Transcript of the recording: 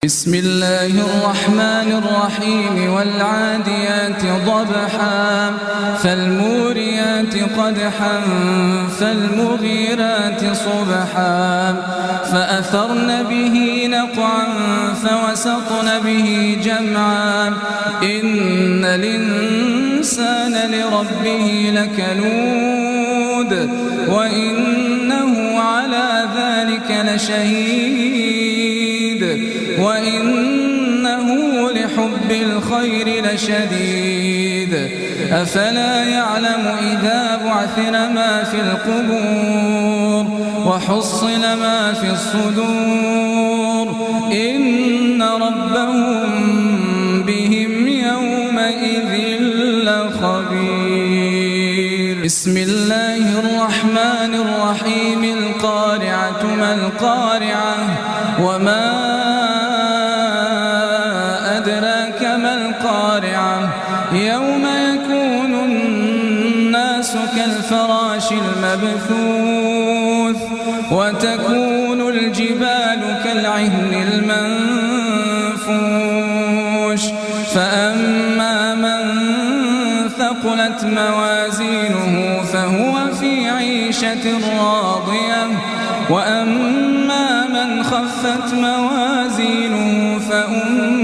بسم الله الرحمن الرحيم والعاديات ضبحا فالموريات قدحا فالمغيرات صبحا فأثرن به نقعا فوسطن به جمعا إن الإنسان لربه لكنود وإنه على ذلك لشهيد وإنه لحب الخير لشديد أفلا يعلم إذا بعثر ما في القبور وحصل ما في الصدور إن ربهم بهم يومئذ لخبير. بسم الله الرحمن الرحيم القارعة ما القارعة وما أدراك ما القارعة يوم يكون الناس كالفراش المبثوث وتكون الجبال كالعهن المنفوش فأما من ثقلت موازينه فهو في عيشة راضية وأما من خفت موازينه فأمه